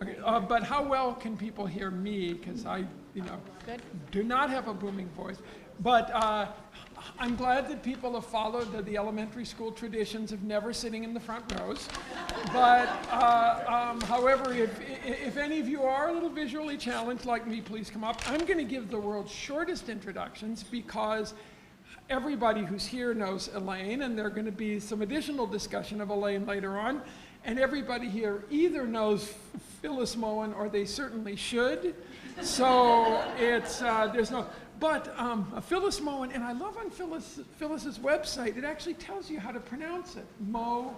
Okay, but how well can people hear me? Because I, Good. do not have a booming voice. But I'm glad that people have followed the elementary school traditions of never sitting in the front rows. But however, if any of you are a little visually challenged like me, please come up. I'm going to give the world's shortest introductions because everybody who's here knows Elaine, and there's going to be some additional discussion of Elaine later on. And everybody here either knows Phyllis Moen or they certainly should. So it's, there's no, but Phyllis Moen, and I love on Phyllis's website, it actually tells you how to pronounce it, Moen,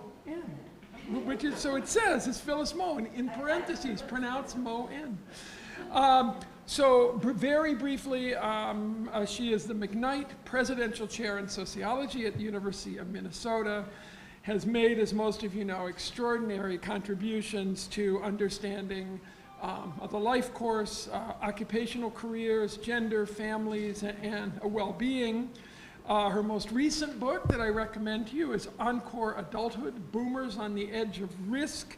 which is, so it says, it's Phyllis Moen, in parentheses, pronounce Moen. So very briefly, she is the McKnight Presidential Chair in Sociology at the University of Minnesota, has made, as most of you know, extraordinary contributions to understanding of the life course, occupational careers, gender, families, and well-being. Her most recent book that I recommend to you is Encore Adulthood, Boomers on the Edge of Risk,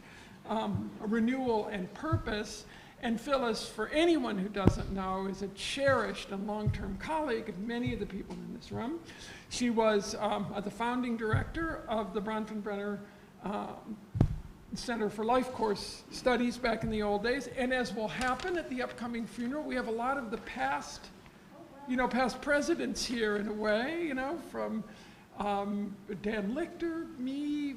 Renewal, and Purpose. And Phyllis, for anyone who doesn't know, is a cherished and long-term colleague of many of the people in this room. She was the founding director of the Bronfenbrenner Center for Life Course Studies back in the old days. And as will happen at the upcoming funeral, we have a lot of the past, past presidents here in a way, from Dan Lichter, me,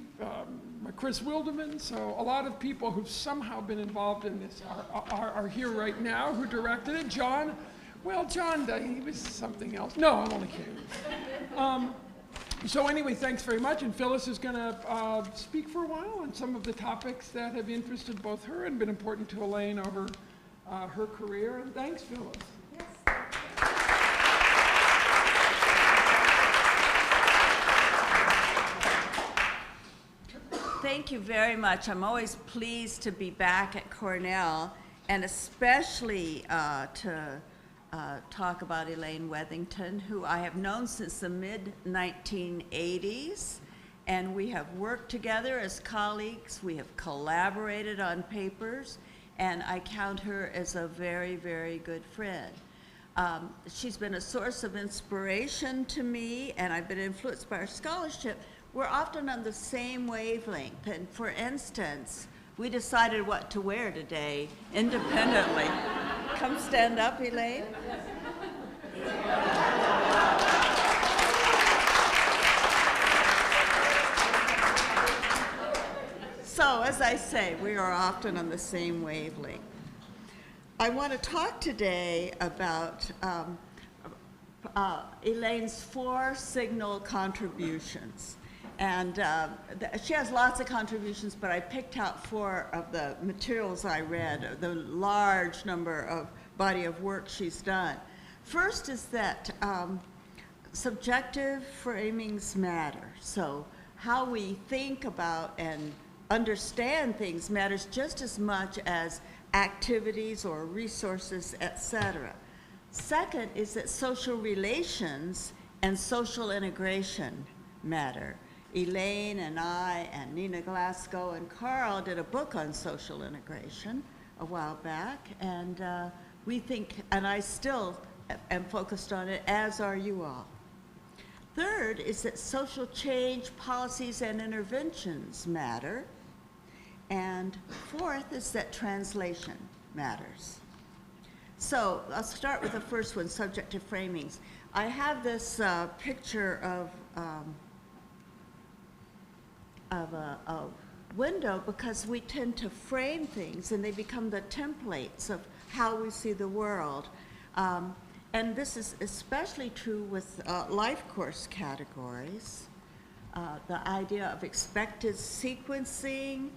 Chris Wilderman. So a lot of people who've somehow been involved in this are here right now who directed it. John, he was something else. No, I'm only kidding. So anyway, thanks very much. And Phyllis is going to speak for a while on some of the topics that have interested both her and been important to Elaine over her career. And thanks, Phyllis. Thank you very much. I'm always pleased to be back at Cornell, and especially to talk about Elaine Wethington, who I have known since the mid-1980s, and we have worked together as colleagues. We have collaborated on papers, and I count her as a very, very good friend. She's been a source of inspiration to me, and I've been influenced by her scholarship. We're often on the same wavelength, and for instance, we decided what to wear today independently. Come stand up, Elaine. So, as I say, we are often on the same wavelength. I want to talk today about Elaine's 4 signal contributions. And she has lots of contributions, but I picked out 4 of the materials I read, the large number of body of work she's done. First is that subjective framings matter. So how we think about and understand things matters just as much as activities or resources, etc. Second is that social relations and social integration matter. Elaine and I and Nina Glasgow and Carl did a book on social integration a while back, and we think, and I still am focused on it, as are you all. Third is that social change, policies, and interventions matter. And fourth is that translation matters. So I'll start with the first one, subjective framings. I have this picture of a window because we tend to frame things and they become the templates of how we see the world. And this is especially true with life course categories. The idea of expected sequencing,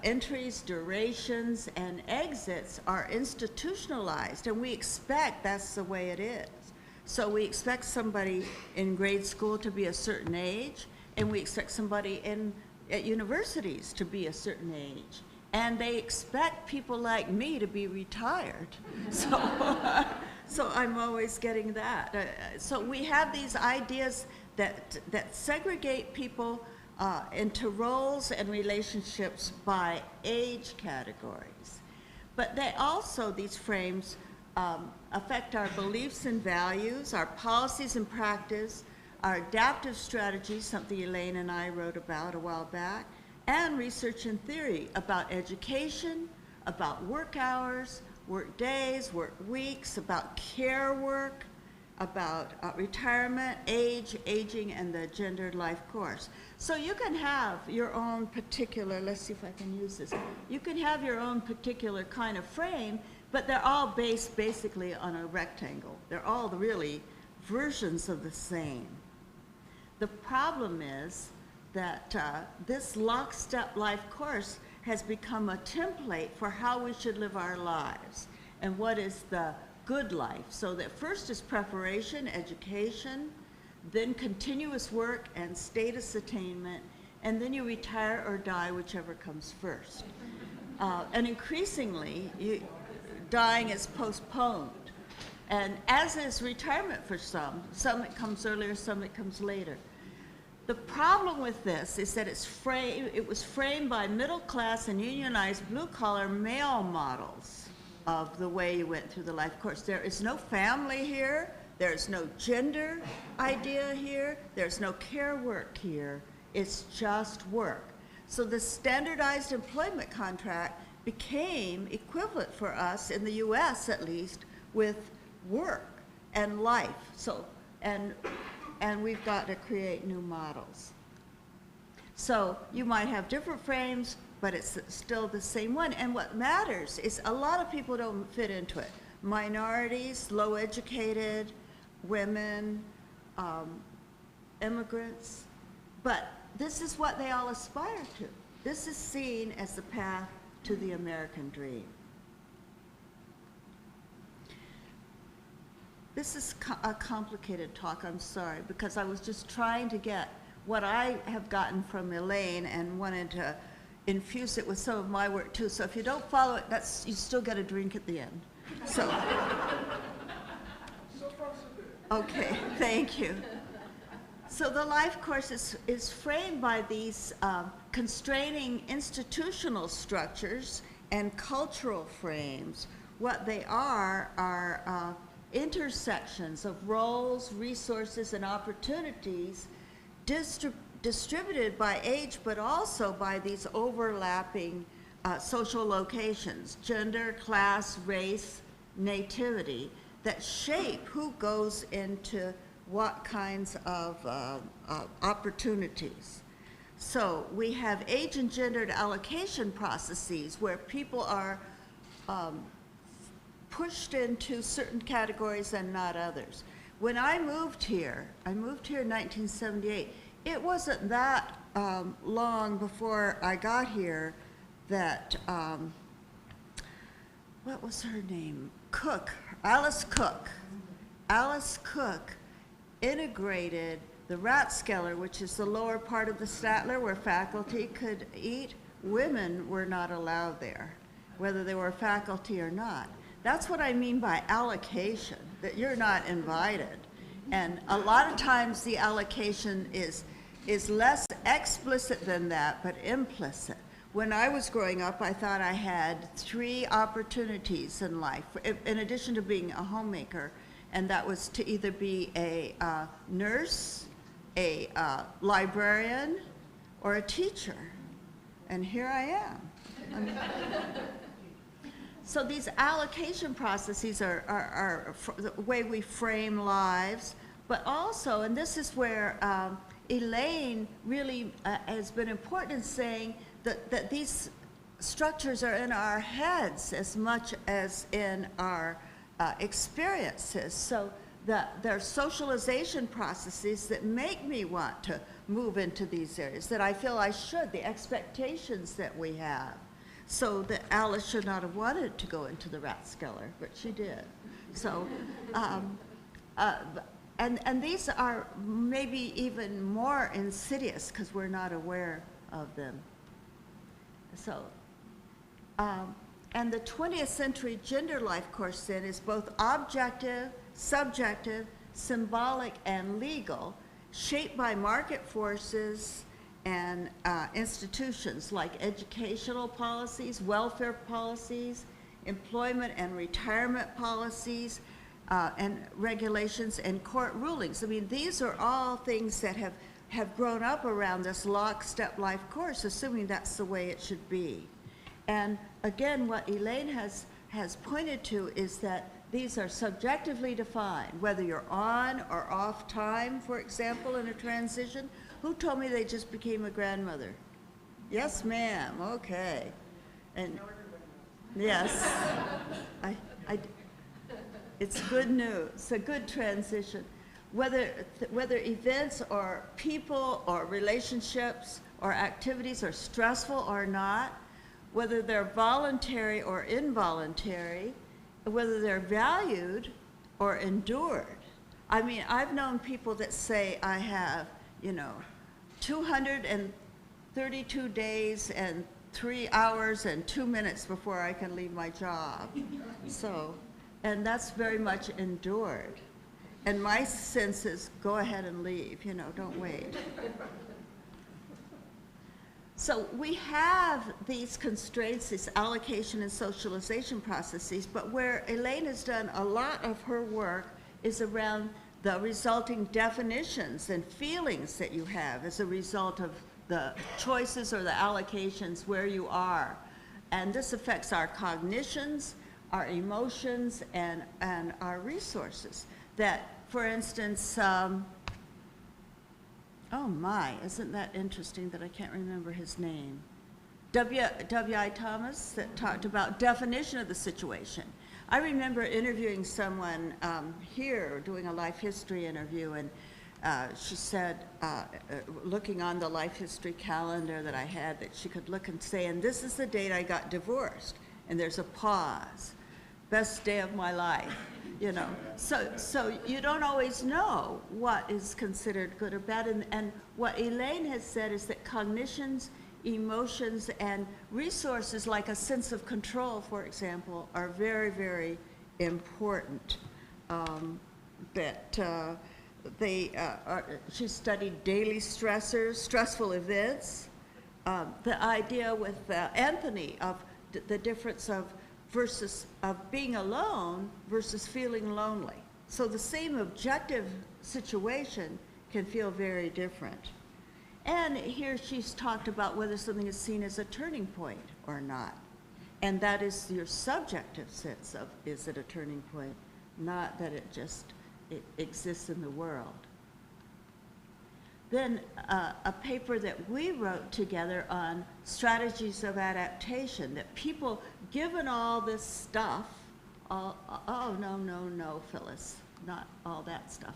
entries, durations, and exits are institutionalized, and we expect that's the way it is. So we expect somebody in grade school to be a certain age, and we expect somebody at universities to be a certain age. And they expect people like me to be retired. So I'm always getting that. So we have these ideas that segregate people into roles and relationships by age categories. But they also, these frames, affect our beliefs and values, our policies and practice, our adaptive strategies, something Elaine and I wrote about a while back, and research and theory about education, about work hours, work days, work weeks, about care work, about retirement, age, aging, and the gendered life course. So you can have your own particular, let's see if I can use this, you can have your own particular kind of frame, but they're all based basically on a rectangle. They're all really versions of the same. The problem is that this lockstep life course has become a template for how we should live our lives and what is the good life. So that first is preparation, education, then continuous work and status attainment, and then you retire or die, whichever comes first. And increasingly, dying is postponed. And as is retirement for some it comes earlier, some it comes later. The problem with this is that it was framed by middle-class and unionized blue-collar male models of the way you went through the life course. There is no family here. There's no gender idea here. There's no care work here. It's just work. So the standardized employment contract became equivalent for us, in the US at least, with work and life. So, and we've got to create new models. So you might have different frames, but it's still the same one. And what matters is a lot of people don't fit into it. Minorities, low educated, women, immigrants. But this is what they all aspire to. This is seen as the path to the American dream. This is a complicated talk, I'm sorry, because I was just trying to get what I have gotten from Elaine and wanted to infuse it with some of my work too. So if you don't follow it, you still get a drink at the end. So, okay, thank you. So the life course is framed by these constraining institutional structures and cultural frames. What they are intersections of roles, resources, and opportunities distributed by age, but also by these overlapping social locations, gender, class, race, nativity, that shape who goes into what kinds of opportunities. So we have age and gendered allocation processes where people are pushed into certain categories and not others. When I moved here in 1978, it wasn't that long before I got here that, what was her name? Alice Cook integrated the Rathskeller, which is the lower part of the Statler where faculty could eat. Women were not allowed there, whether they were faculty or not. That's what I mean by allocation, that you're not invited. And a lot of times the allocation is less explicit than that, but implicit. When I was growing up, I thought I had 3 opportunities in life, in addition to being a homemaker, and that was to either be a nurse, a librarian, or a teacher. And here I am. So these allocation processes are the way we frame lives, but also, and this is where Elaine really has been important in saying that these structures are in our heads as much as in our experiences. So that there are socialization processes that make me want to move into these areas, that I feel I should, the expectations that we have. So that Alice should not have wanted to go into the Rathskeller, but she did. So, and these are maybe even more insidious because we're not aware of them. So, and the 20th century gender life course then is both objective, subjective, symbolic, and legal, shaped by market forces and institutions like educational policies, welfare policies, employment and retirement policies, and regulations and court rulings. I mean, these are all things that have grown up around this lockstep life course, assuming that's the way it should be. And again, what Elaine has pointed to is that these are subjectively defined, whether you're on or off time, for example, in a transition. Who told me they just became a grandmother? Yes, ma'am, okay. And yes, it's good news, a good transition. Whether events or people or relationships or activities are stressful or not, whether they're voluntary or involuntary, whether they're valued or endured. I mean, I've known people that say, I have, 232 days and 3 hours and 2 minutes before I can leave my job. So, and that's very much endured. And my sense is, go ahead and leave, don't wait. So we have these constraints, this allocation and socialization processes, but where Elaine has done a lot of her work is around the resulting definitions and feelings that you have as a result of the choices or the allocations where you are. And this affects our cognitions, our emotions, and our resources. That, for instance, oh my, isn't that interesting that I can't remember his name? W.I. Thomas that talked about definition of the situation. I remember interviewing someone here, doing a life history interview, and she said, looking on the life history calendar that I had, that she could look and say, and this is the date I got divorced, and there's a pause. Best day of my life. So you don't always know what is considered good or bad. And what Elaine has said is that cognitions, emotions, and resources like a sense of control, for example, are very, very important. She studied daily stressors, stressful events. The idea with Anthony of the difference of being alone versus feeling lonely. So the same objective situation can feel very different. And here she's talked about whether something is seen as a turning point or not. And that is your subjective sense of, is it a turning point? Not that it exists in the world. Then a paper that we wrote together on strategies of adaptation, that people, given all this stuff, oh, no, Phyllis, not all that stuff.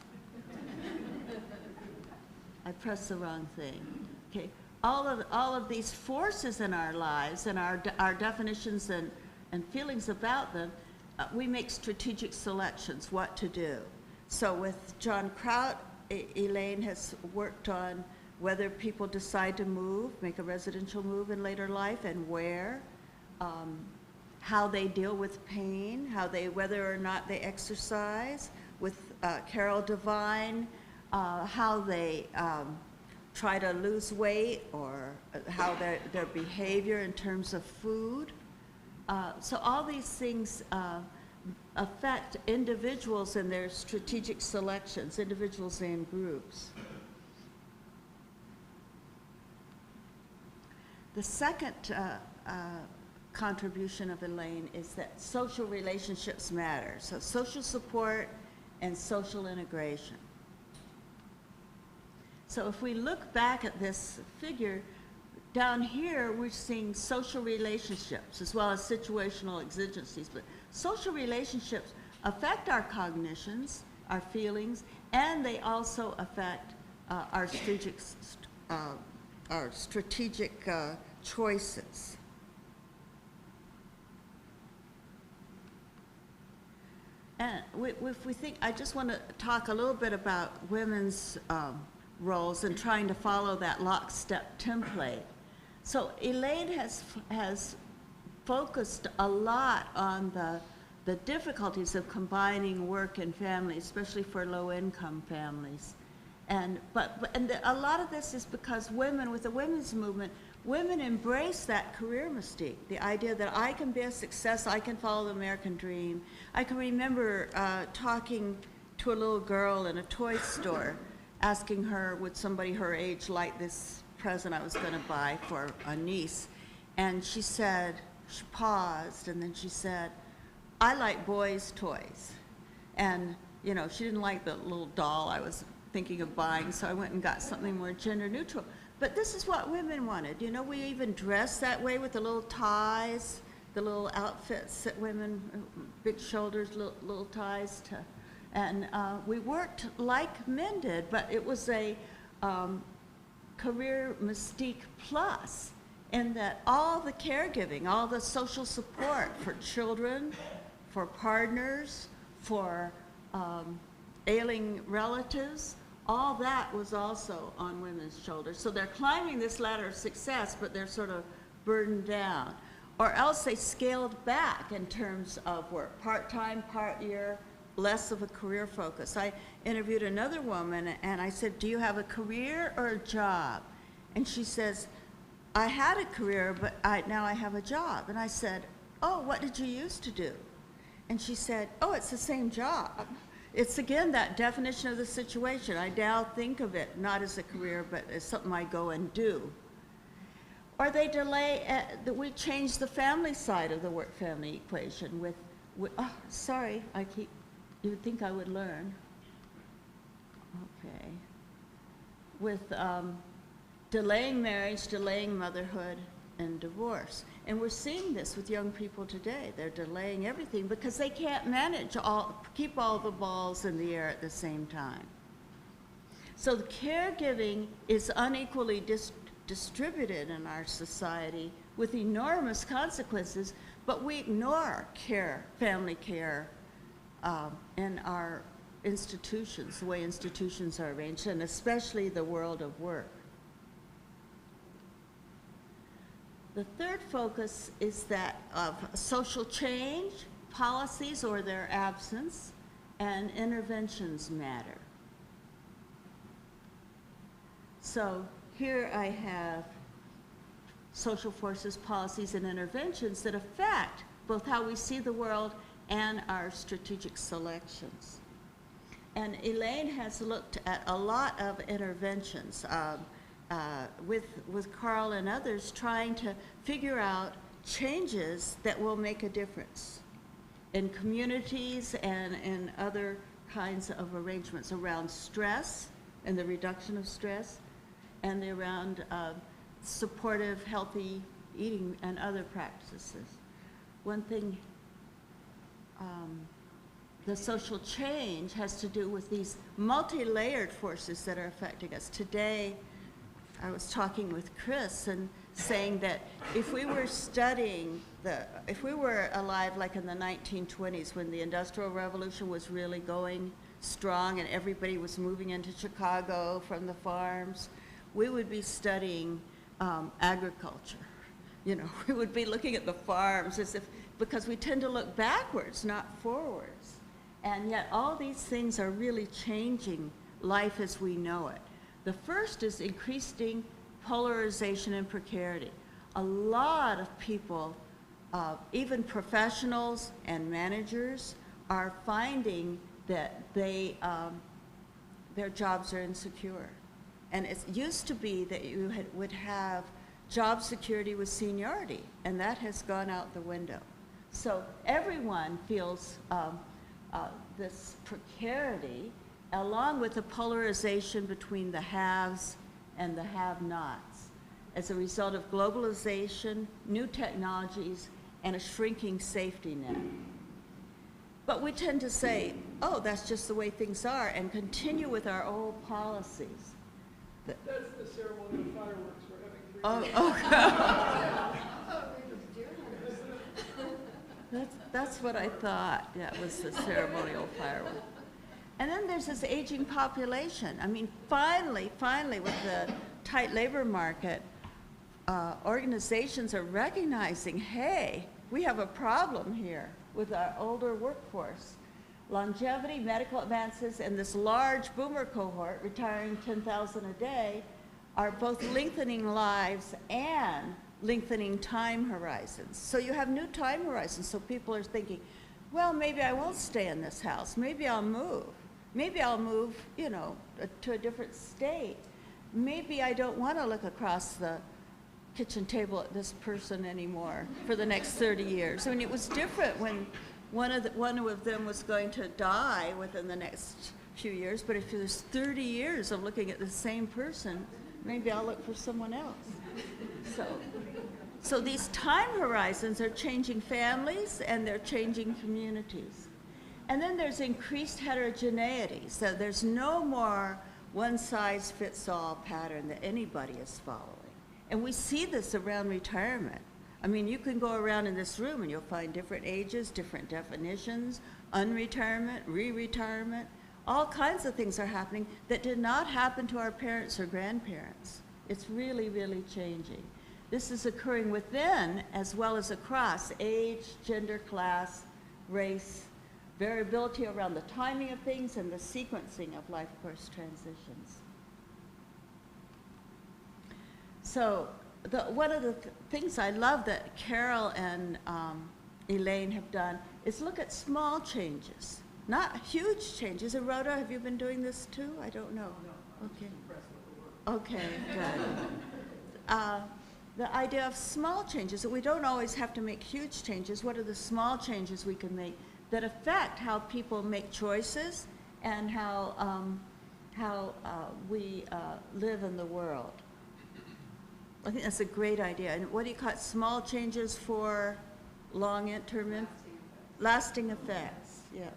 I pressed the wrong thing. Okay, all of these forces in our lives and our definitions and feelings about them, we make strategic selections, what to do. So with John Kraut, Elaine has worked on whether people decide to move, make a residential move in later life, and where, how they deal with pain, whether or not they exercise. With Carol Devine, how they try to lose weight, or how their behavior in terms of food. So all these things affect individuals and their strategic selections, individuals and groups. The second contribution of Elaine is that social relationships matter. So social support and social integration. So if we look back at this figure, down here we're seeing social relationships as well as situational exigencies, but social relationships affect our cognitions, our feelings, and they also affect our strategic choices. And if we think, I just want to talk a little bit about women's roles and trying to follow that lockstep template. So Elaine has focused a lot on the difficulties of combining work and family, especially for low-income families. And a lot of this is because women, with the women's movement, women embrace that career mystique, the idea that I can be a success, I can follow the American dream. I can remember talking to a little girl in a toy store, asking her, would somebody her age like this present I was going to buy for a niece? And she said, she paused, and then she said, I like boys' toys. And, you know, she didn't like the little doll I was thinking of buying, so I went and got something more gender neutral. But this is what women wanted. You know, we even dress that way with the little ties, the little outfits that women, big shoulders, little ties to, and we worked like men did, but it was a career mystique plus, in that all the caregiving, all the social support for children, for partners, for ailing relatives, all that was also on women's shoulders. So they're climbing this ladder of success, but they're sort of burdened down. Or else they scaled back in terms of work, part-time, part-year, less of a career focus. I interviewed another woman, and I said, do you have a career or a job? And she says, I had a career, but now I have a job. And I said, oh, what did you used to do? And she said, oh, it's the same job. It's, again, that definition of the situation. I now think of it not as a career, but as something I go and do. Or they delay, we change the family side of the work-family equation with oh, sorry, you would think I would learn. Okay. With delaying marriage, delaying motherhood, and divorce. And we're seeing this with young people today. They're delaying everything because they can't manage keep all the balls in the air at the same time. So the caregiving is unequally distributed in our society with enormous consequences, but we ignore care, family care, in our institutions, the way institutions are arranged, and especially the world of work. The third focus is that of social change, policies or their absence, and interventions matter. So here I have social forces, policies, and interventions that affect both how we see the world and our strategic selections. And Elaine has looked at a lot of interventions with Carl and others, trying to figure out changes that will make a difference in communities and in other kinds of arrangements around stress and the reduction of stress, and around supportive, healthy eating and other practices. One thing, the social change has to do with these multi-layered forces that are affecting us. Today, I was talking with Chris and saying that if we were studying if we were alive like in the 1920s when the Industrial Revolution was really going strong and everybody was moving into Chicago from the farms, we would be studying agriculture. You know, we would be looking at the farms as if, because we tend to look backwards, not forwards. And yet all these things are really changing life as we know it. The first is increasing polarization and precarity. A lot of people, even professionals and managers, are finding that their jobs are insecure. And it used to be that you would have job security with seniority, and that has gone out the window. So everyone feels this precarity, along with the polarization between the haves and the have-nots, as a result of globalization, new technologies, and a shrinking safety net. But we tend to say, oh, that's just the way things are, and continue with our old policies. That's the ceremonial fireworks we're having. That's what I thought. Yeah, it was the ceremonial firework. And then there's this aging population. I mean, finally, with the tight labor market, organizations are recognizing, hey, we have a problem here with our older workforce. longevity, medical advances, and this large boomer cohort retiring 10,000 a day are both lengthening lives and lengthening time horizons. So you have new time horizons. So people are thinking, well, maybe I won't stay in this house. Maybe I'll move. Maybe I'll move, you know, to a different state. Maybe I don't want to look across the kitchen table at this person anymore for the next 30 years. I mean, it was different when one of them was going to die within the next few years, but if there's 30 years of looking at the same person, maybe I'll look for someone else. So these time horizons are changing families and they're changing communities. And then there's increased heterogeneity. So there's no more one-size-fits-all pattern that anybody is following. And we see this around retirement. I mean, you can go around in this room and you'll find different ages, different definitions, unretirement, re-retirement. All kinds of things are happening that did not happen to our parents or grandparents. It's really, really changing. This is occurring within as well as across age, gender, class, race, variability around the timing of things and the sequencing of life course transitions. So one of the things I love that Carol and Elaine have done is look at small changes, not huge changes. And Rhoda, have you been doing this too? I don't know. Okay. Okay, good. The idea of small changes, that we don't always have to make huge changes. What are the small changes we can make that affect how people make choices and how we live in the world? I think that's a great idea. And what do you call it? Small changes for long-term lasting effects. Yeah.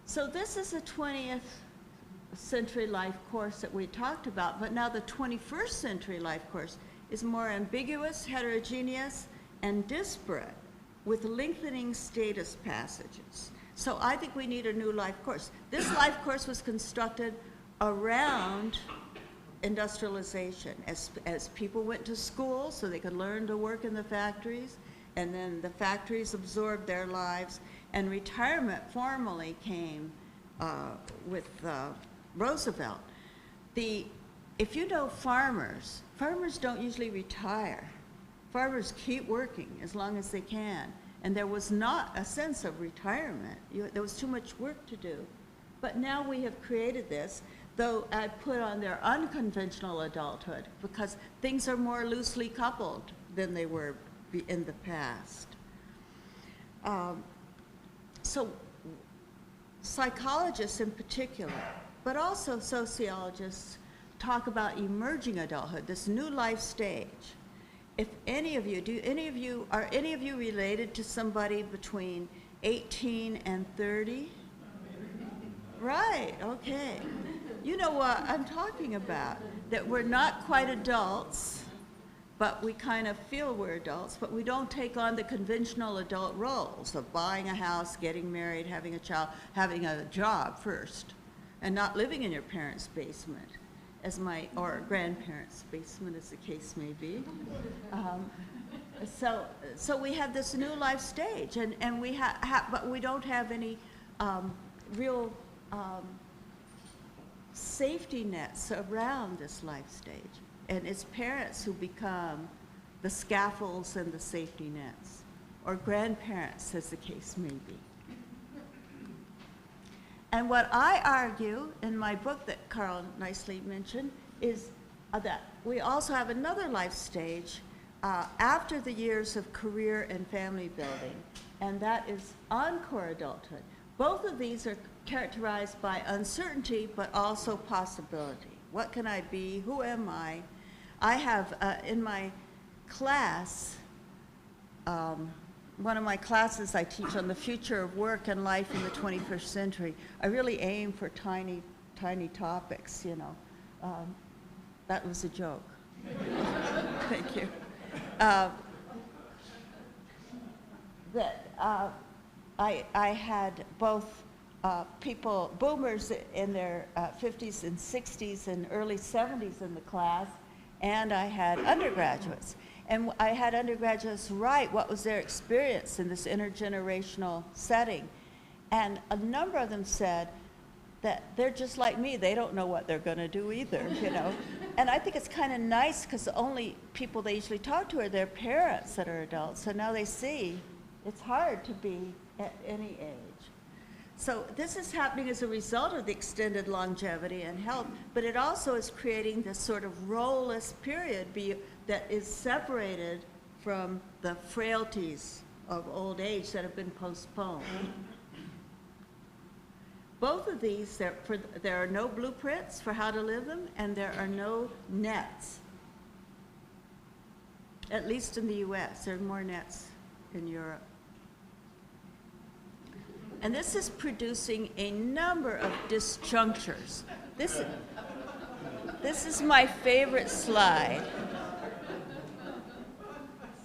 So this is a 20th century life course that we talked about, but now the 21st century life course is more ambiguous, heterogeneous, and disparate, with lengthening status passages. So I think we need a new life course. This life course was constructed around industrialization, as people went to school so they could learn to work in the factories, and then the factories absorbed their lives, and retirement formally came with Roosevelt. If you know farmers don't usually retire. Farmers keep working as long as they can. And there was not a sense of retirement. There was too much work to do. But now we have created this, though I put on their unconventional adulthood, because things are more loosely coupled than they were in the past. So psychologists in particular, but also sociologists, talk about emerging adulthood, this new life stage. If any of you, are any of you related to somebody between 18 and 30? Right, okay. You know what I'm talking about, that we're not quite adults, but we kind of feel we're adults, but we don't take on the conventional adult roles of buying a house, getting married, having a child, having a job first, and not living in your parents' basement, or grandparents' basement, as the case may be. So we have this new life stage, and we but we don't have any real safety nets around this life stage. And it's parents who become the scaffolds and the safety nets, or grandparents, as the case may be. And what I argue in my book that Carl nicely mentioned is that we also have another life stage after the years of career and family building, and that is encore adulthood. Both of these are characterized by uncertainty, but also possibility. What can I be? Who am I? I have, in my class, one of my classes I teach on the future of work and life in the 21st century, I really aim for tiny, tiny topics, you know. That was a joke. Thank you. I had both people, boomers in their 50s and 60s and early 70s in the class, and I had undergraduates. And I had undergraduates write what was their experience in this intergenerational setting. And a number of them said that they're just like me. They don't know what they're going to do either, you know. And I think it's kind of nice because the only people they usually talk to are their parents that are adults. So now they see it's hard to be at any age. So this is happening as a result of the extended longevity and health, but it also is creating this sort of role-less period that is separated from the frailties of old age that have been postponed. Both of these, there are no blueprints for how to live them, and there are no nets. At least in the US, there are more nets in Europe. And this is producing a number of disjunctures. This is my favorite slide.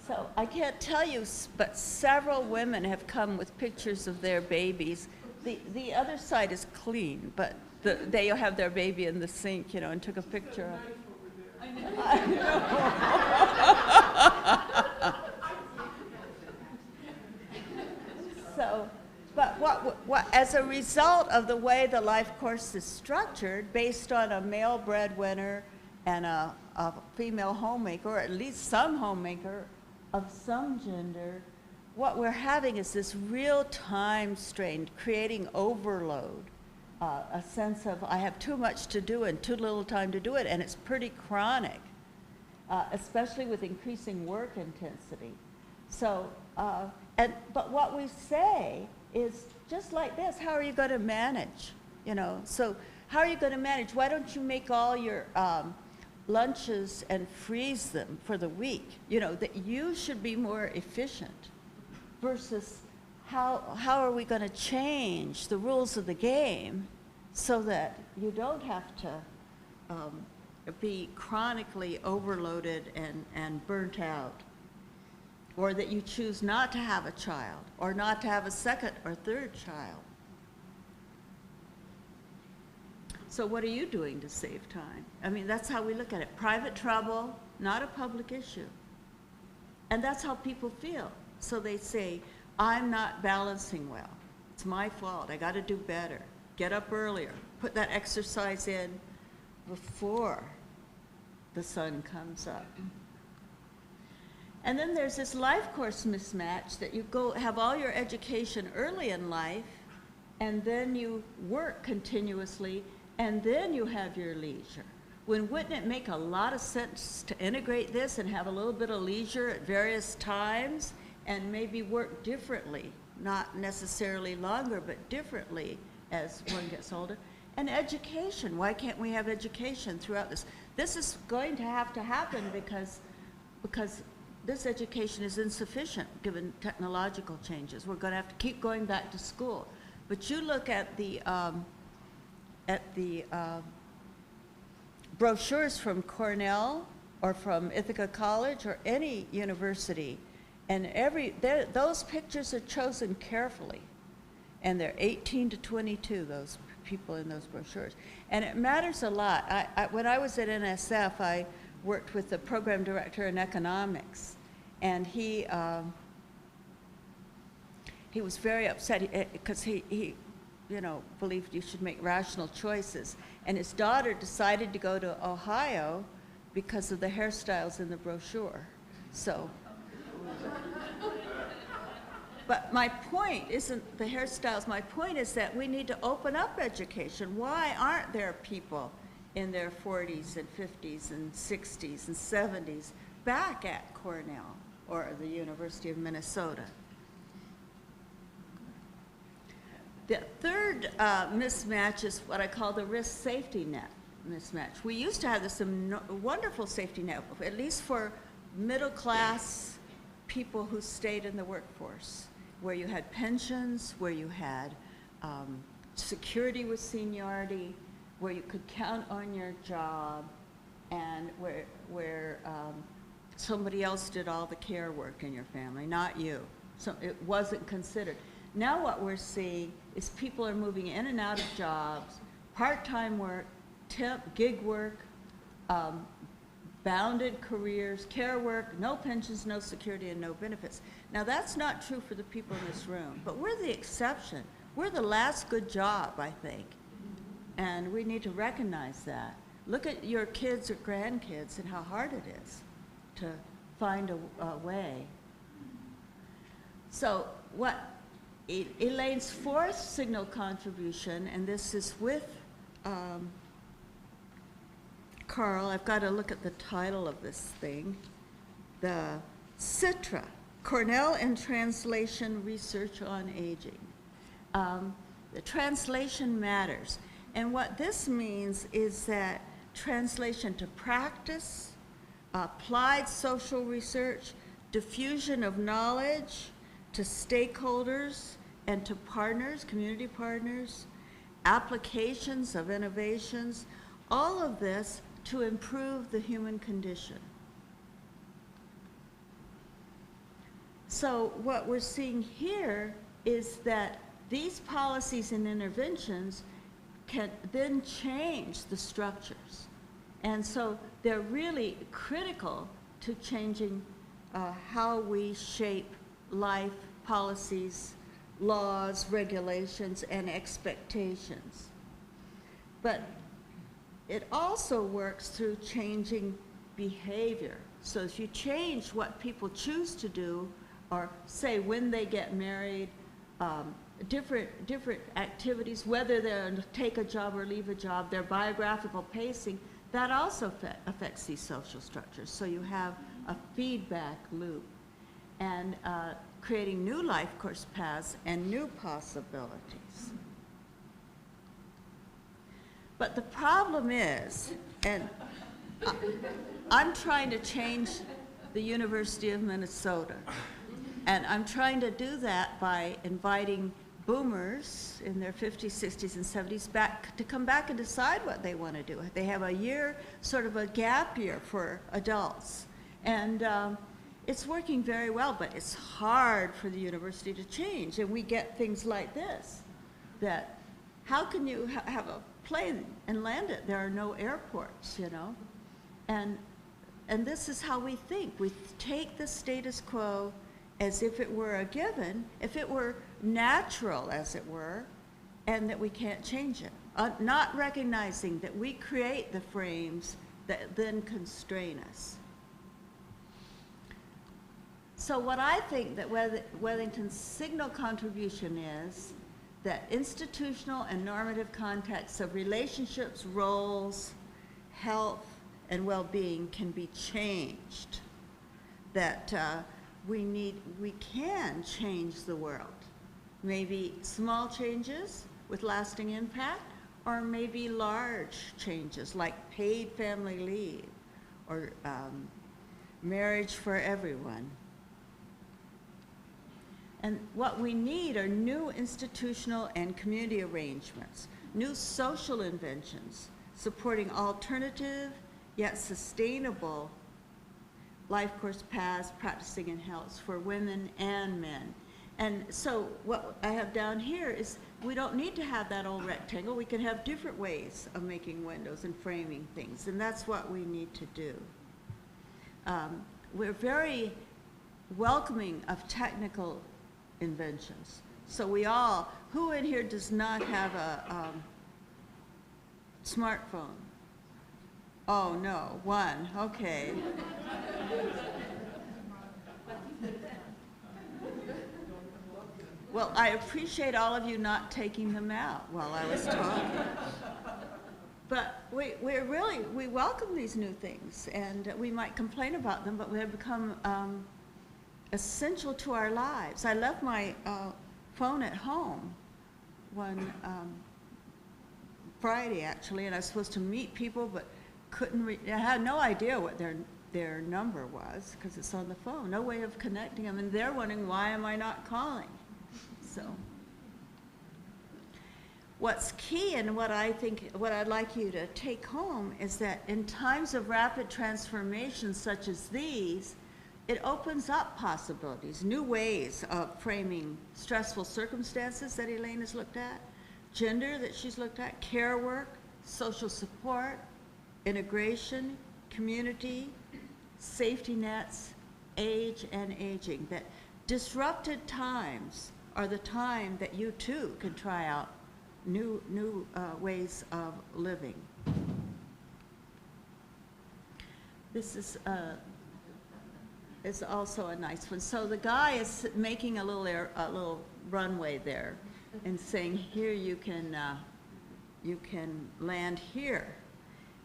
So I can't tell you, but several women have come with pictures of their babies. The other side is clean, but they have their baby in the sink, you know, and took a picture of it. I know. So, but what, as a result of the way the life course is structured, based on a male breadwinner and a female homemaker, or at least some homemaker of some gender, what we're having is this real time strain, creating overload, a sense of I have too much to do and too little time to do it, and it's pretty chronic, especially with increasing work intensity. So, but what we say is just like this: how are you going to manage? You know, so how are you going to manage? Why don't you make all your lunches and freeze them for the week? You know, that you should be more efficient. Versus how are we going to change the rules of the game so that you don't have to be chronically overloaded and burnt out, or that you choose not to have a child or not to have a second or third child. So what are you doing to save time? I mean, that's how we look at it. Private trouble, not a public issue. And that's how people feel. So they say, I'm not balancing well. It's my fault. I got to do better. Get up earlier. Put that exercise in before the sun comes up. And then there's this life course mismatch that you have all your education early in life, and then you work continuously, and then you have your leisure. Wouldn't it make a lot of sense to integrate this and have a little bit of leisure at various times and maybe work differently, not necessarily longer, but differently as one gets older? And education, why can't we have education throughout this? This is going to happen because this education is insufficient given technological changes. We're going to have to keep going back to school. But you look at the brochures from Cornell or from Ithaca College or any university, and those pictures are chosen carefully, and they're 18 to 22, those people in those brochures. And it matters a lot. When I was at NSF, I worked with the program director in economics, and he was very upset because he believed you should make rational choices. And his daughter decided to go to Ohio because of the hairstyles in the brochure. So, but my point isn't the hairstyles. My point is that we need to open up education. Why aren't there people in their 40s and 50s and 60s and 70s back at Cornell or the University of Minnesota? The third mismatch is what I call the risk safety net mismatch. We used to have this wonderful safety net, at least for middle class people who stayed in the workforce, where you had pensions, where you had security with seniority, where you could count on your job, and where somebody else did all the care work in your family, not you. So it wasn't considered. Now what we're seeing is people are moving in and out of jobs, part-time work, temp, gig work, bounded careers, care work, no pensions, no security, and no benefits. Now, that's not true for the people in this room, but we're the exception. We're the last good job, I think, and we need to recognize that. Look at your kids or grandkids and how hard it is to find a way. So what Elaine's fourth signal contribution, and this is with Carl, I've got to look at the title of this thing, the CITRA, Cornell and Translation Research on Aging. The translation matters. And what this means is that translation to practice, applied social research, diffusion of knowledge to stakeholders and to partners, community partners, applications of innovations, all of this to improve the human condition. So what we're seeing here is that these policies and interventions can then change the structures. And so they're really critical to changing how we shape life, policies, laws, regulations, and expectations. But it also works through changing behavior. So if you change what people choose to do, or say when they get married, different activities, whether they're to take a job or leave a job, their biographical pacing, that also affects these social structures. So you have a feedback loop and creating new life course paths and new possibilities. But the problem is, and I'm trying to change the University of Minnesota, and I'm trying to do that by inviting boomers in their 50s, 60s, and 70s back to come back and decide what they want to do. They have a year, sort of a gap year for adults. And it's working very well, but it's hard for the university to change. And we get things like this, that how can you have a plane and land it? There are no airports, you know? And this is how we think. We take the status quo as if it were a given, if it were natural, as it were, and that we can't change it. Not recognizing that we create the frames that then constrain us. So what I think that Wethington's signal contribution is that institutional and normative contexts of relationships, roles, health, and well-being can be changed. That we can change the world. Maybe small changes with lasting impact, or maybe large changes like paid family leave or marriage for everyone. And what we need are new institutional and community arrangements, new social inventions supporting alternative yet sustainable life course paths, practicing in health for women and men. And so what I have down here is we don't need to have that old rectangle. We can have different ways of making windows and framing things, and that's what we need to do. We're very welcoming of technical inventions. So we all, who in here does not have a smartphone? Oh no, one, okay. Well, I appreciate all of you not taking them out while I was talking. But we welcome these new things, and we might complain about them, but they have become essential to our lives. I left my phone at home one Friday, actually, and I was supposed to meet people, but couldn't I had no idea what their number was because it's on the phone. No way of connecting them, and they're wondering, why am I not calling? So what's key and what I'd like you to take home is that in times of rapid transformation such as these, it opens up possibilities, new ways of framing stressful circumstances that Elaine has looked at, gender that she's looked at, care work, social support, integration, community, safety nets, age, and aging. That disrupted times are the time that you too can try out new ways of living. This is also a nice one. So the guy is making a little runway there, and saying, here you can land here.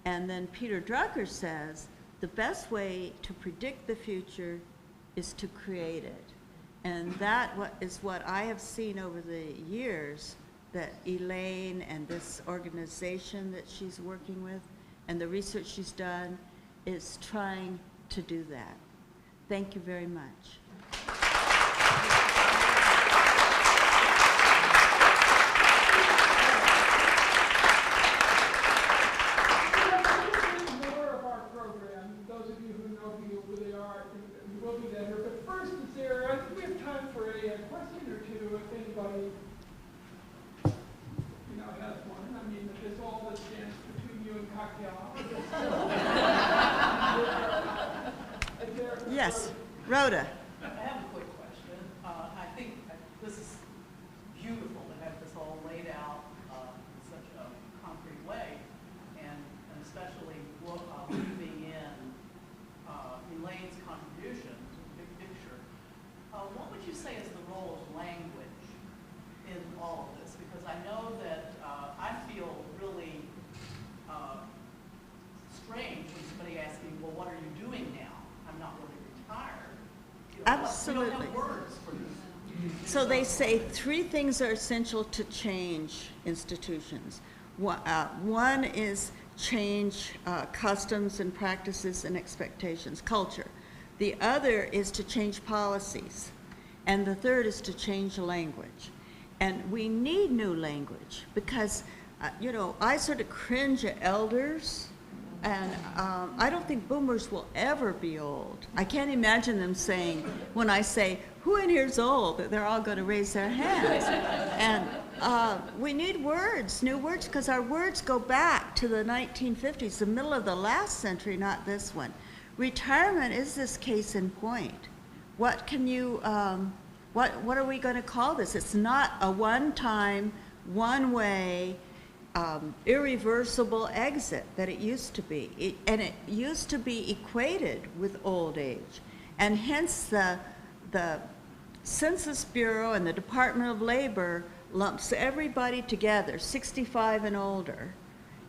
And then Peter Drucker says, the best way to predict the future is to create it. And that is what I have seen over the years, that Elaine and this organization that she's working with and the research she's done is trying to do that. Thank you very much. Yes, Rhoda. I have a quick question. I think this is beautiful to have this all laid out in such a concrete way, and especially weaving in Elaine's contribution to the big picture. What would you say is the role of language in all of this? Because I know that I feel really strange when somebody asks me, well, what are you doing now? I'm not really retired. Absolutely. We don't have words for this. So they say 3 things are essential to change institutions. One is change customs and practices and expectations, culture. The other is to change policies. And the third is to change language. And we need new language because, I sort of cringe at elders. And I don't think boomers will ever be old. I can't imagine them saying, when I say, who in here is old, that they're all going to raise their hands. And we need words, new words, because our words go back to the 1950s, the middle of the last century, not this one. Retirement is this case in point. What can you, what are we going to call this? It's not a one-time, one-way, irreversible exit that it used to be. And it used to be equated with old age. And hence the Census Bureau and the Department of Labor lumps everybody together, 65 and older,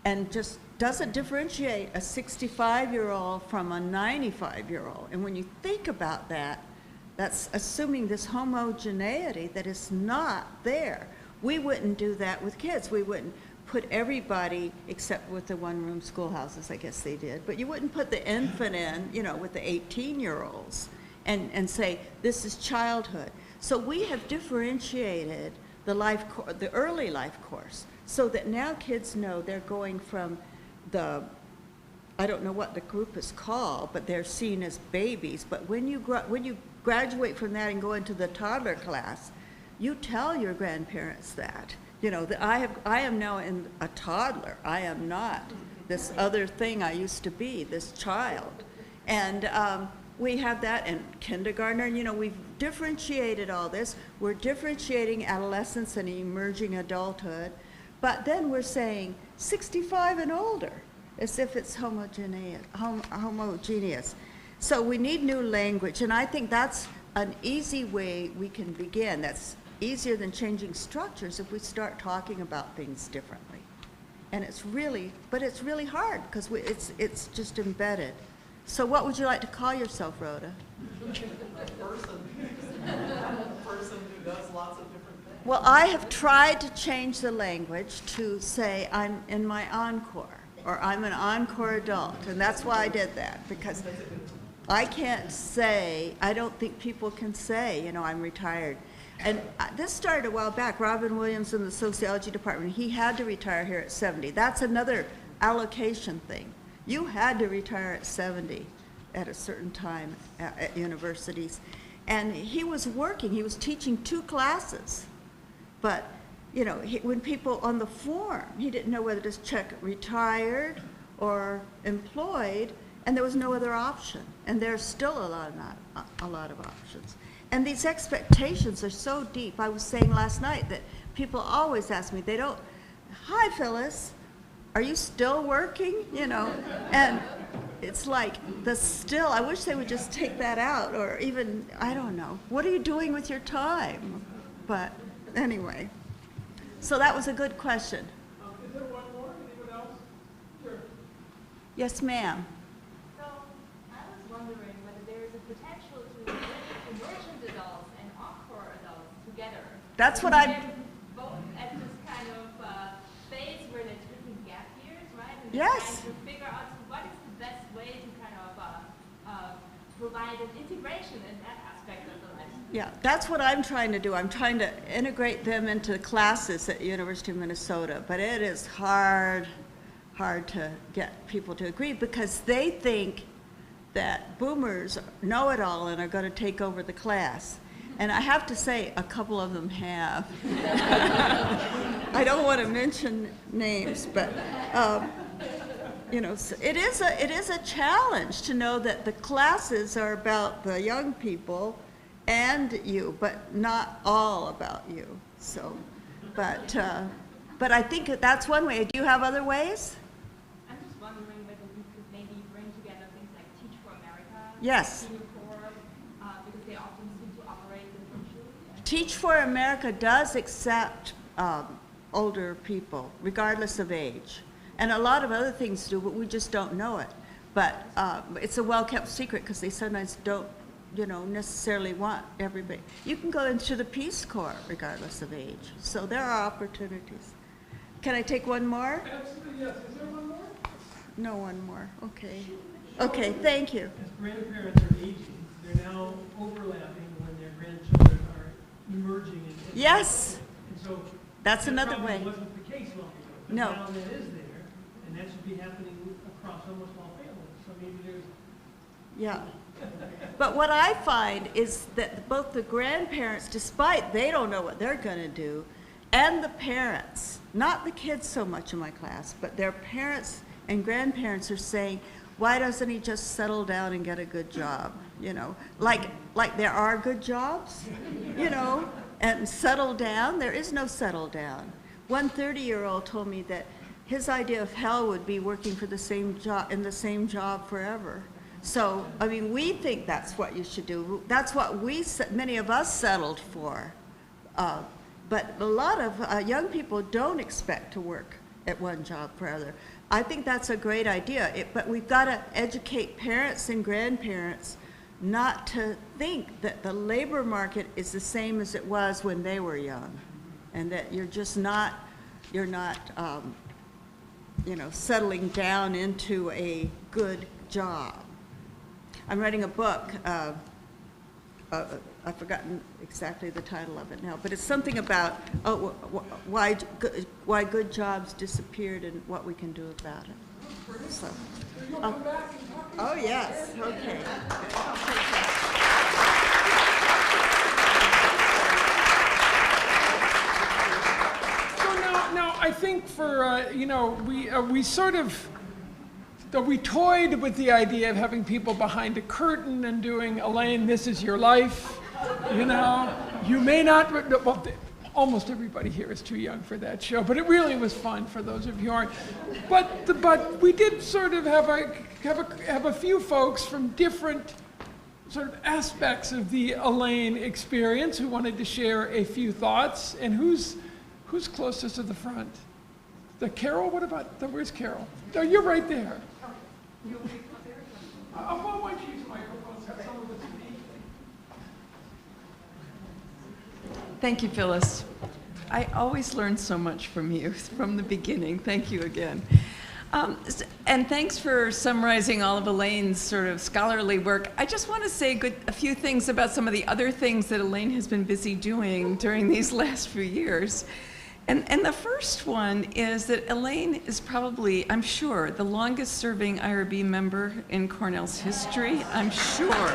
and just doesn't differentiate a 65-year-old from a 95-year-old. And when you think about that, that's assuming this homogeneity that is not there. We wouldn't do that with kids. We wouldn't put everybody, except with the one-room schoolhouses, I guess they did, but you wouldn't put the infant in, with the 18-year-olds and say, this is childhood. So we have differentiated the early life course so that now kids know they're going from I don't know what the group is called, but they're seen as babies. But when you graduate from that and go into the toddler class, you tell your grandparents that. That I am now in a toddler. I am not this other thing I used to be, this child. And we have that in kindergartner. We've differentiated all this. We're differentiating adolescence and emerging adulthood. But then we're saying 65 and older, as if it's homogeneous. So we need new language. And I think that's an easy way we can begin. That's easier than changing structures if we start talking about things differently. And it's really hard because it's just embedded. So what would you like to call yourself, Rhoda? Person who does lots of different things. Well, I have tried to change the language to say I'm in my encore, or I'm an encore adult. And that's why I did that, because I can't say, I don't think people can say, I'm retired. And this started a while back. Robin Williams in the sociology department, he had to retire here at 70. That's another allocation thing. You had to retire at 70 at a certain time at universities. And he was working, he was teaching 2 classes. But, when people on the form, he didn't know whether to check retired or employed. And there was no other option. And there's still a lot of options. And these expectations are so deep. I was saying last night that people always ask me, hi, Phyllis, are you still working? You know, and it's like I wish they would just take that out, or even, I don't know, what are you doing with your time? But anyway, so that was a good question. Is there one more? Anyone else? Sure. Yes, ma'am. So I was wondering whether there is a potential to bring emergent adults and encore adults together. That's what Both at this kind of phase where they're taking gap years, right? And Yes. trying to figure out what is the best way to kind of provide an integration in that aspect of the life. Yeah, that's what I'm trying to do. I'm trying to integrate them into the classes at University of Minnesota, but it is hard to get people to agree because they think that boomers know it all and are going to take over the class. And I have to say, a couple of them have. I don't want to mention names, but you know, so it is a challenge to know that the classes are about the young people and you, but not all about you. So, but I think that's one way. Do you have other ways? I'm just wondering whether we could maybe bring together things like Teach for America, Yes. Singapore, because they often seem to operate differently. Teach for America does accept older people, regardless of age. And a lot of other things do, but we just don't know it. But it's a well-kept secret because they sometimes don't, you know, necessarily want everybody. You can go into the Peace Corps regardless of age. So there are opportunities. Can I take one more? Absolutely, yes. Is there one more? No, one more. Okay. Okay, thank you. As grandparents are aging, they're now overlapping when their grandchildren are emerging. Yes, And so that's that another probably way. wasn't the case long ago. But No. now that is there, and that should be happening across almost all families. So maybe there's Yeah. But what I find is that both the grandparents, despite they don't know what they're going to do, and the parents, not the kids so much in my class, but their parents and grandparents are saying, why doesn't he just settle down and get a good job? You know, like there are good jobs, you know, and settle down. There is no settle down. One 30-year-old told me that his idea of hell would be working for the same job in the same job forever. So, I mean, we think that's what you should do. That's what many of us settled for. But a lot of young people don't expect to work at one job forever. I think that's a great idea, but we've got to educate parents and grandparents not to think that the labor market is the same as it was when they were young, and that you're just not, you know, settling down into a good job. I'm writing a book. I've forgotten exactly the title of it now, but it's something about why good jobs disappeared and what we can do about it. So, You'll come back and talk. oh yes, okay. So now I think for you know, we sort of. We toyed with the idea of having people behind a curtain and doing, Elaine, this is your life, you know. You may not, well, almost everybody here is too young for that show, but it really was fun for those of you who aren't. But we did sort of have a few folks from different sort of aspects of the Elaine experience who wanted to share a few thoughts. And who's closest to the front? The Carol? What about, where's Carol? No, you're right there. Well, why don't you use microphones? Have some of us speak. Thank you, Phyllis. I always learn so much from you from the beginning. Thank you again. And thanks for summarizing all of Elaine's sort of scholarly work. I just want to say a few things about some of the other things that Elaine has been busy doing during these last few years. And the first one is that Elaine is probably, I'm sure, the longest serving IRB member in Cornell's history, I'm sure.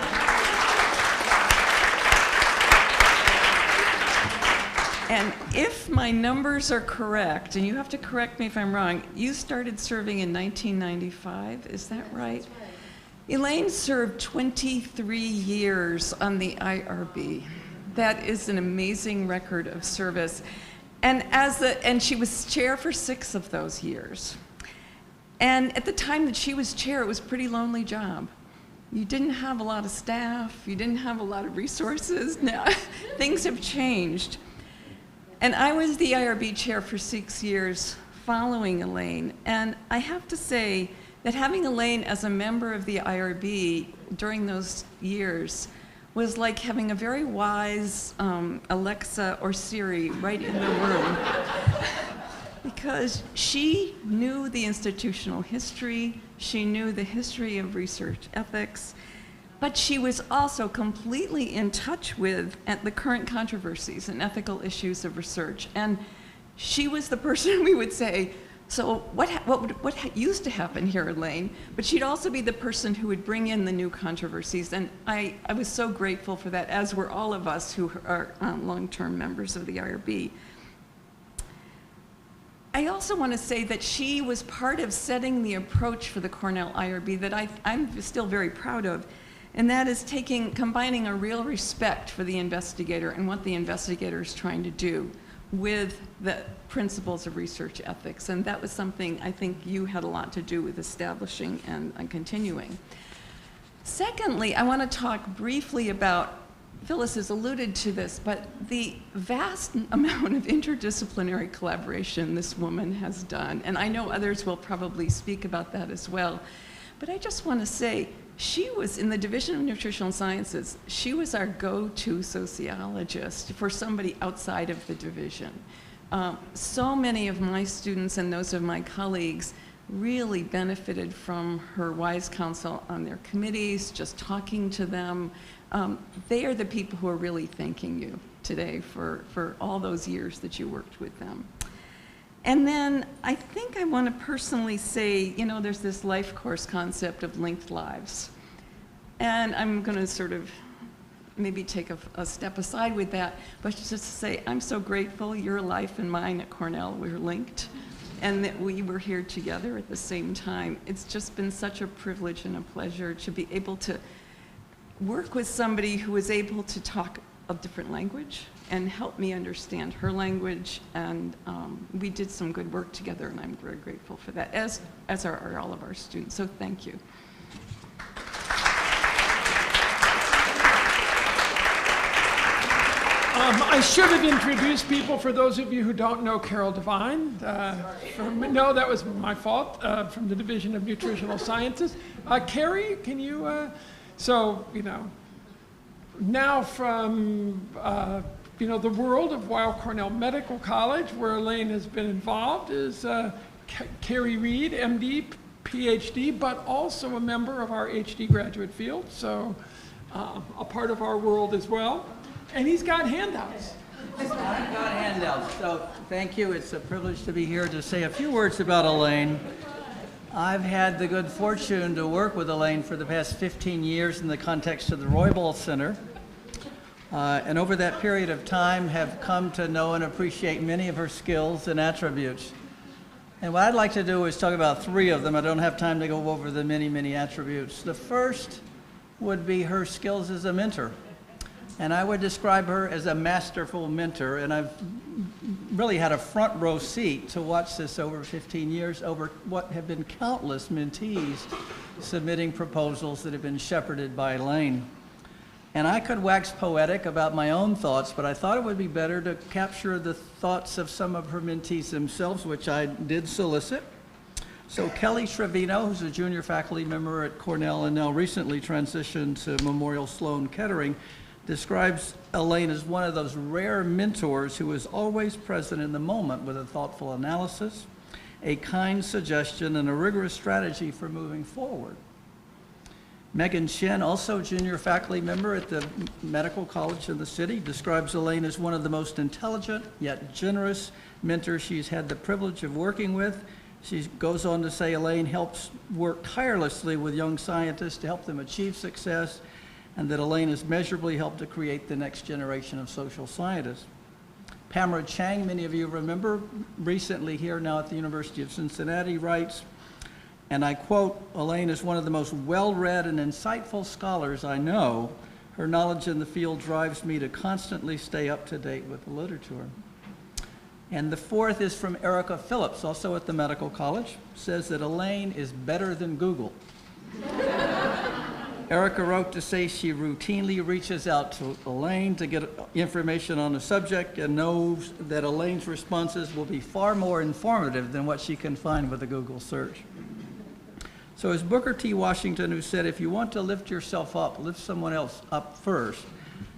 And if my numbers are correct, and you have to correct me if I'm wrong, you started serving in 1995, is that right? Elaine served 23 years on the IRB. That is an amazing record of service. And she was chair for 6 of those years. And at the time that she was chair, it was a pretty lonely job. You didn't have a lot of staff, you didn't have a lot of resources. Now, things have changed. And I was the IRB chair for 6 years following Elaine. And I have to say that having Elaine as a member of the IRB during those years was like having a very wise Alexa or Siri right in the room. Because she knew the institutional history, she knew the history of research ethics, but she was also completely in touch with the current controversies and ethical issues of research. And she was the person we would say, so what used to happen here, Elaine? But she'd also be the person who would bring in the new controversies. And I was so grateful for that, as were all of us who are long-term members of the IRB. I also want to say that she was part of setting the approach for the Cornell IRB that I'm still very proud of, and that is combining a real respect for the investigator and what the investigator is trying to do with the principles of research ethics. And that was something I think you had a lot to do with establishing and continuing. Secondly, I want to talk briefly about, Phyllis has alluded to this, but the vast amount of interdisciplinary collaboration this woman has done. And I know others will probably speak about that as well. But I just want to say, she was in the Division of Nutritional Sciences, she was our go-to sociologist for somebody outside of the division. So many of my students and those of my colleagues really benefited from her wise counsel on their committees, just talking to them. They are the people who are really thanking you today for all those years that you worked with them. And then I think I want to personally say, you know, there's this life course concept of linked lives. And I'm going to sort of maybe take a step aside with that, but just to say I'm so grateful your life and mine at Cornell were linked, and that we were here together at the same time. It's just been such a privilege and a pleasure to be able to work with somebody who was able to talk a different language and help me understand her language, and we did some good work together, and I'm very grateful for that, as are all of our students, so thank you. I should have introduced people for those of you who don't know Carol Devine. No, that was my fault, from the Division of Nutritional Sciences. Carrie, can you, so, you know, now from, you know, the world of Weill Cornell Medical College, where Elaine has been involved, is Carrie Reed, MD, PhD, but also a member of our HD graduate field, so a part of our world as well. And he's got handouts. I've got handouts, so thank you. It's a privilege to be here to say a few words about Elaine. I've had the good fortune to work with Elaine for the past 15 years in the context of the Roybal Center. And over that period of time have come to know and appreciate many of her skills and attributes. And what I'd like to do is talk about 3 of them. I don't have time to go over the many, many attributes. The first would be her skills as a mentor. And I would describe her as a masterful mentor, and I've really had a front row seat to watch this over 15 years, over what have been countless mentees submitting proposals that have been shepherded by Elaine. And I could wax poetic about my own thoughts, but I thought it would be better to capture the thoughts of some of her mentees themselves, which I did solicit. So Kelly Trevino, who's a junior faculty member at Cornell and now recently transitioned to Memorial Sloan Kettering, describes Elaine as one of those rare mentors who is always present in the moment with a thoughtful analysis, a kind suggestion, and a rigorous strategy for moving forward. Megan Shin, also junior faculty member at the Medical College in the city, describes Elaine as one of the most intelligent yet generous mentors she's had the privilege of working with. She goes on to say Elaine helps work tirelessly with young scientists to help them achieve success, and that Elaine has measurably helped to create the next generation of social scientists. Pamela Chang, many of you remember, recently here now at the University of Cincinnati, writes, And I quote, Elaine is one of the most well-read and insightful scholars I know. Her knowledge in the field drives me to constantly stay up to date with the literature. And the fourth is from Erica Phillips, also at the medical college, says that Elaine is better than Google. Erica wrote to say she routinely reaches out to Elaine to get information on a subject and knows that Elaine's responses will be far more informative than what she can find with a Google search. So as Booker T. Washington, who said, if you want to lift yourself up, lift someone else up first.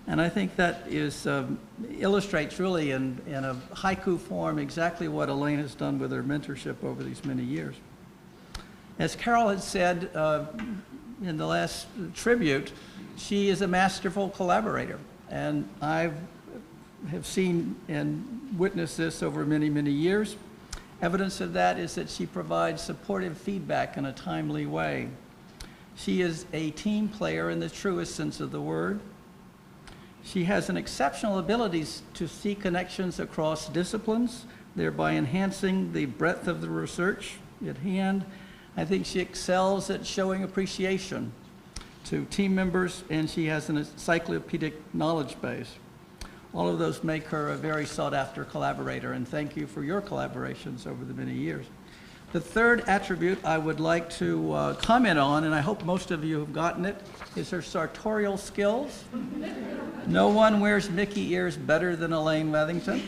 And I think that is, illustrates really in a haiku form exactly what Elaine has done with her mentorship over these many years. As Carol had said in the last tribute, she is a masterful collaborator. And I have seen and witnessed this over many, many years. Evidence of that is that she provides supportive feedback in a timely way. She is a team player in the truest sense of the word. She has an exceptional ability to see connections across disciplines, thereby enhancing the breadth of the research at hand. I think she excels at showing appreciation to team members, and she has an encyclopedic knowledge base. All of those make her a very sought-after collaborator, and thank you for your collaborations over the many years. The third attribute I would like to comment on, and I hope most of you have gotten it, is her sartorial skills. No one wears Mickey ears better than Elaine Wethington.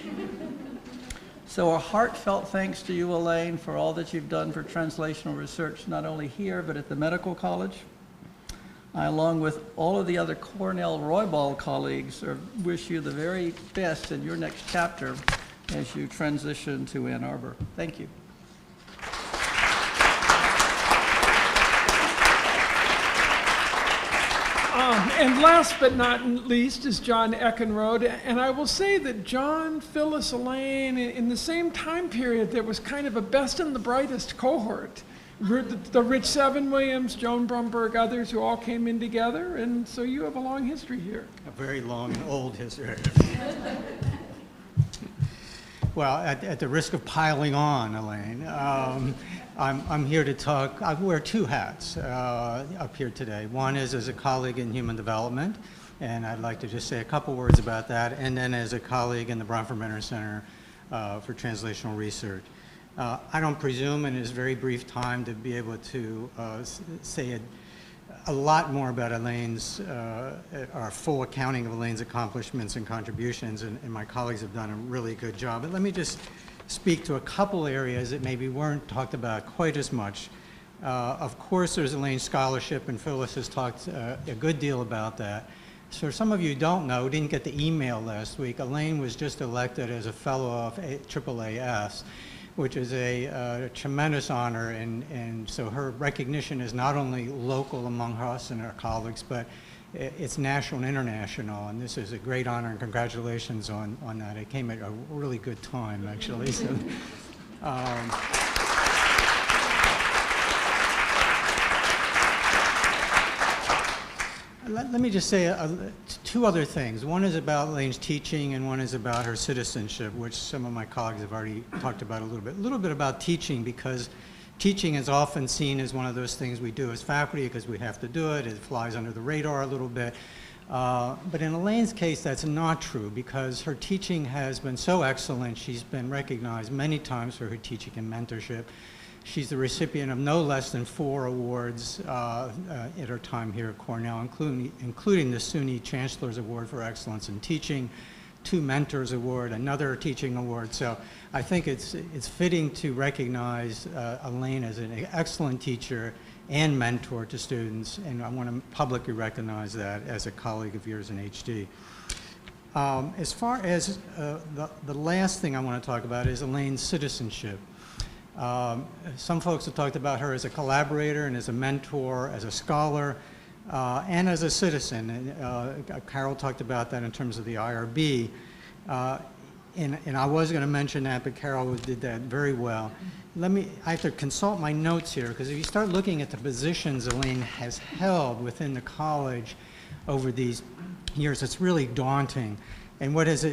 So a heartfelt thanks to you, Elaine, for all that you've done for translational research, not only here, but at the medical college. I, along with all of the other Cornell Roybal colleagues, wish you the very best in your next chapter as you transition to Ann Arbor. Thank you. And last but not least is John Eckenrode. And I will say that John, Phyllis, Elaine, in the same time period, there was kind of a best and the brightest cohort. The Rich Seven Williams, Joan Brumberg, others who all came in together. And so you have a long history here. A very long and old history. Well, at the risk of piling on, Elaine, I'm here to talk. I wear two hats up here today. One is as a colleague in human development, and I'd like to just say a couple words about that, and then as a colleague in the Bronfenbrenner Center for Translational Research. I don't presume in this very brief time to be able to say a lot more about Elaine's, our full accounting of Elaine's accomplishments and contributions, and my colleagues have done a really good job. But let me just speak to a couple areas that maybe weren't talked about quite as much. Of course, there's Elaine's scholarship, and Phyllis has talked a good deal about that. So some of you don't know, didn't get the email last week, Elaine was just elected as a fellow of AAAS, which is a tremendous honor, and so her recognition is not only local among us and our colleagues, but it's national and international, and this is a great honor, and congratulations on that. It came at a really good time, actually. So, let me just say two other things. One is about Elaine's teaching, and one is about her citizenship, which some of my colleagues have already talked about a little bit. A little bit about teaching, because teaching is often seen as one of those things we do as faculty because we have to do it. It flies under the radar a little bit. But in Elaine's case, that's not true, because her teaching has been so excellent. She's been recognized many times for her teaching and mentorship. She's the recipient of no less than 4 awards at her time here at Cornell, including the SUNY Chancellor's Award for Excellence in Teaching, 2 Mentors Award, another teaching award. So I think it's fitting to recognize Elaine as an excellent teacher and mentor to students, and I want to publicly recognize that as a colleague of yours in HD. As far as the last thing I want to talk about is Elaine's citizenship. Some folks have talked about her as a collaborator and as a mentor, as a scholar, and as a citizen. And, Carol talked about that in terms of the IRB. And I was going to mention that, but Carol did that very well. I have to consult my notes here, because if you start looking at the positions Elaine has held within the college over these years, it's really daunting. And what has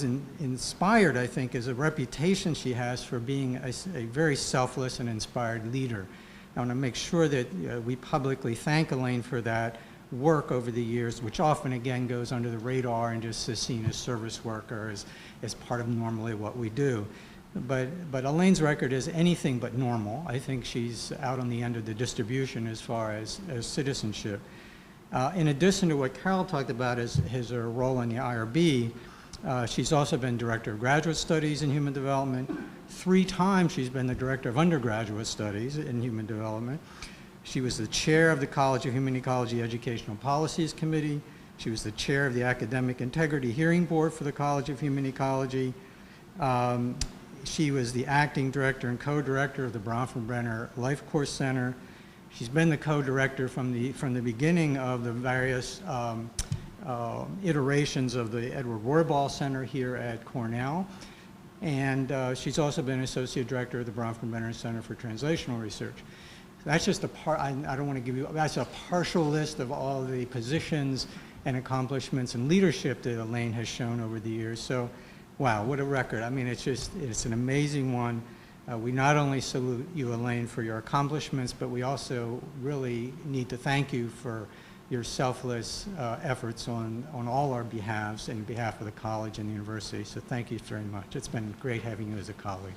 inspired, I think, is a reputation she has for being a very selfless and inspired leader. I want to make sure that we publicly thank Elaine for that work over the years, which often, again, goes under the radar and just is seen as service worker, as part of normally what we do. But Elaine's record is anything but normal. I think she's out on the end of the distribution as far as citizenship. In addition to what Carol talked about as her role in the IRB, she's also been Director of Graduate Studies in Human Development. 3 times she's been the Director of Undergraduate Studies in Human Development. She was the Chair of the College of Human Ecology Educational Policies Committee. She was the Chair of the Academic Integrity Hearing Board for the College of Human Ecology. She was the Acting Director and Co-Director of the Bronfenbrenner Life Course Center. She's been the co-director from the beginning of the various iterations of the Edward Roybal Center here at Cornell. And she's also been associate director of the Bronfenbrenner Center for Translational Research. That's just a part, I don't want to give you, that's a partial list of all the positions and accomplishments and leadership that Elaine has shown over the years. So, wow, what a record. I mean, it's an amazing one. We not only salute you, Elaine, for your accomplishments, but we also really need to thank you for your selfless efforts on all our behalves and behalf of the college and the university. So thank you very much. It's been great having you as a colleague.